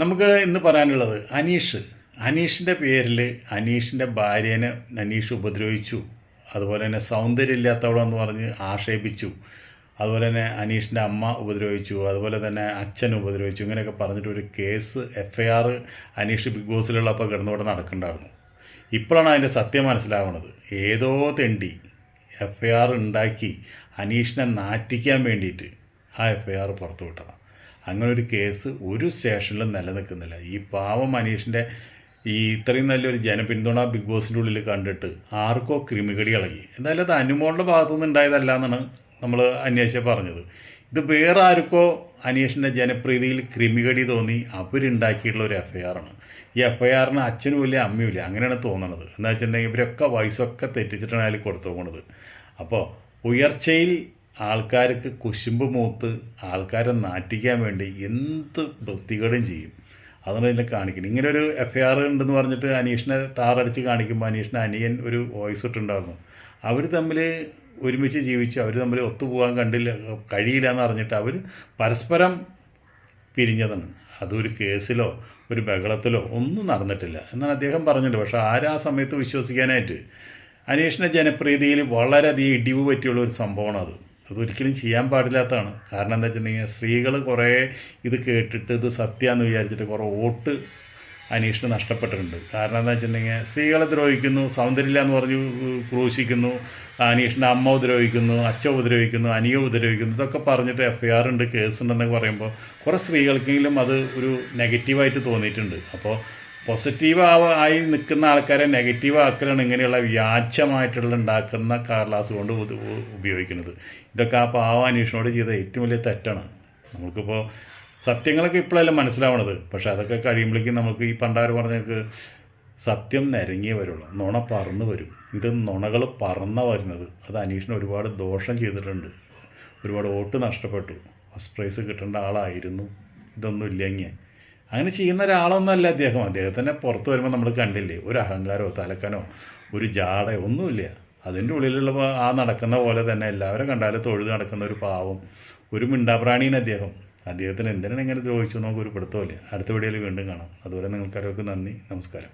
നമുക്ക് ഇന്ന് പറയാനുള്ളത് അനീഷിൻ്റെ പേരിൽ അനീഷിൻ്റെ ഭാര്യേനെ അനീഷ് ഉപദ്രവിച്ചു. അതുപോലെ തന്നെ സൗന്ദര്യമില്ലാത്തവളെന്ന് പറഞ്ഞ് ആക്ഷേപിച്ചു. അതുപോലെ തന്നെ അനീഷിൻ്റെ അമ്മ ഉപദ്രവിച്ചു. അതുപോലെ തന്നെ അച്ഛൻ ഉപദ്രവിച്ചു. ഇങ്ങനെയൊക്കെ പറഞ്ഞിട്ട് ഒരു കേസ് FIR അനീഷ് ബിഗ് ബോസിലുള്ളപ്പോൾ കിടന്നുകൂടെ നടക്കുന്നുണ്ടായിരുന്നു. ഇപ്പോഴാണ് അതിൻ്റെ സത്യം മനസ്സിലാവുന്നത്. ഏതോ തെണ്ടി FIR ഉണ്ടാക്കി അനീഷിനെ നാറ്റിക്കാൻ വേണ്ടിയിട്ട് ആ FIR പുറത്തു വിട്ടതാണ്. അങ്ങനെ ഒരു കേസ് ഒരു സ്റ്റേഷനിലും നിലനിൽക്കുന്നില്ല. ഈ പാവം അനീഷിൻ്റെ ഇത്രയും നല്ലൊരു ജനപിന്തുണ ബിഗ് ബോസിൻ്റെ ഉള്ളിൽ കണ്ടിട്ട് ആർക്കോ ക്രിമികടി ഇളകി. എന്തായാലും അത് അനുമോളുടെ ഭാഗത്തുനിന്ന് ഉണ്ടായതല്ല എന്നാണ് നമ്മൾ അന്വേഷിച്ച് പറഞ്ഞത്. ഇത് വേറെ ആർക്കോ അനീഷിൻ്റെ ജനപ്രീതിയിൽ ക്രിമികടി തോന്നി അവരുണ്ടാക്കിയിട്ടുള്ള ഒരു FIR ആണ്. ഈ FIRന് അച്ഛനും ഇല്ല അമ്മയും ഇല്ല, അങ്ങനെയാണ് തോന്നുന്നത്. എന്താ വെച്ചിട്ടുണ്ടെങ്കിൽ ഇവരൊക്കെ വയസ്സൊക്കെ തെറ്റിച്ചിട്ടാണ് അതിൽ കൊടുത്തു പോകുന്നത്. അപ്പോൾ ഉയർച്ചയിൽ ആൾക്കാർക്ക് കുശുമ്പ് മൂത്ത് ആൾക്കാരെ നാറ്റിക്കാൻ വേണ്ടി എന്ത് വൃത്തികേടും ചെയ്യും. അതാണ് ഇതിനെ കാണിക്കുന്നത്. ഇങ്ങനെ ഒരു FIR ഉണ്ടെന്ന് പറഞ്ഞിട്ട് അനീഷിനെ ടാറടിച്ച് കാണിക്കുമ്പോൾ അനീഷിൻ്റെ അനിയൻ ഒരു വോയിസ് ഇട്ടുണ്ടായിരുന്നു. അവർ തമ്മിൽ ഒരുമിച്ച് ജീവിച്ച് അവർ തമ്മിൽ ഒത്തുപോകാൻ കഴിയില്ല എന്ന് പറഞ്ഞിട്ട് അവർ പരസ്പരം പിരിഞ്ഞതാണ്. അതൊരു കേസിലോ ഒരു ബഹളത്തിലോ ഒന്നും നടന്നിട്ടില്ല എന്നാണ് അദ്ദേഹം പറഞ്ഞിട്ടുണ്ട്. പക്ഷേ ആരാ സമയത്ത് വിശ്വസിക്കാനായിട്ട്? അനീഷിൻ്റെ ജനപ്രീതിയിൽ വളരെയധികം ഇടിവ് പറ്റിയുള്ള ഒരു സംഭവമാണ് അതൊരിക്കലും ചെയ്യാൻ പാടില്ലാത്തതാണ്. കാരണം എന്താ വെച്ചിട്ടുണ്ടെങ്കിൽ സ്ത്രീകൾ കുറേ ഇത് കേട്ടിട്ട് ഇത് സത്യമാണെന്ന് വിചാരിച്ചിട്ട് കുറേ വോട്ട് അനീഷിന് നഷ്ടപ്പെട്ടിട്ടുണ്ട്. കാരണം എന്താ വെച്ചിട്ടുണ്ടെങ്കിൽ സ്ത്രീകളെ ദ്രോഹിക്കുന്നു, സൗന്ദര്യമില്ല എന്ന് പറഞ്ഞ് ക്രൂശിക്കുന്നു, അനീഷിൻ്റെ അമ്മ ഉപദ്രവിക്കുന്നു, അച്ഛൻ ഉപദ്രവിക്കുന്നു, അനിയ ഉപദ്രവിക്കുന്നു, ഇതൊക്കെ പറഞ്ഞിട്ട് FIR ഉണ്ട്, കേസുണ്ടെന്നൊക്കെ പറയുമ്പോൾ കുറേ സ്ത്രീകൾക്കെങ്കിലും അത് ഒരു നെഗറ്റീവായിട്ട് തോന്നിയിട്ടുണ്ട്. അപ്പോൾ ആയി നിൽക്കുന്ന ആൾക്കാരെ നെഗറ്റീവ് ആക്കലാണ് ഇങ്ങനെയുള്ള വ്യാജമായിട്ടുള്ള ഉണ്ടാക്കുന്ന കടലാസ് കൊണ്ട് ഉപയോഗിക്കുന്നത്. ഇതൊക്കെ ആ പാവ അനീഷിനോട് ചെയ്ത ഏറ്റവും വലിയ തെറ്റാണ്. നമുക്കിപ്പോൾ സത്യങ്ങളൊക്കെ ഇപ്പോഴല്ല മനസ്സിലാവണത്. പക്ഷെ അതൊക്കെ കഴിയുമ്പോഴേക്കും നമുക്ക് ഈ പണ്ടാർ പറഞ്ഞൊക്കെ സത്യം നിരങ്ങിയേ വരുള്ളൂ, നുണ പറന്ന് വരും. ഇത് നുണകൾ പറന്ന വരുന്നത് അത് അനീഷിന് ഒരുപാട് ദോഷം ചെയ്തിട്ടുണ്ട്. ഒരുപാട് വോട്ട് നഷ്ടപ്പെട്ടു. ഫസ്റ്റ് പ്രൈസ് കിട്ടേണ്ട ആളായിരുന്നു. ഇതൊന്നും ഇല്ലെങ്കിൽ അങ്ങനെ ചെയ്യുന്ന ഒരാളൊന്നുമല്ല അദ്ദേഹം. അദ്ദേഹത്തിനെ പുറത്ത് വരുമ്പോൾ നമ്മൾ കണ്ടില്ലേ, ഒരു അഹങ്കാരമോ തലക്കനോ ഒരു ജാടയോ ഒന്നുമില്ല. അതിൻ്റെ ഉള്ളിലുള്ള ആ നടക്കുന്ന പോലെ തന്നെ എല്ലാവരും കണ്ടാലും തൊഴുത് നടക്കുന്ന ഒരു പാവം ഒരു മിണ്ടാപ്രാണീന് അദ്ദേഹത്തിന് എന്തിനാണ് ഇങ്ങനെ ദ്രോഹിച്ചു നമുക്ക് ഒരു പിടുത്തമില്ല. അടുത്ത വീഡിയോയിൽ വീണ്ടും കാണാം. അതുപോലെ നിങ്ങൾക്കാരൊക്കെ നന്ദി, നമസ്കാരം.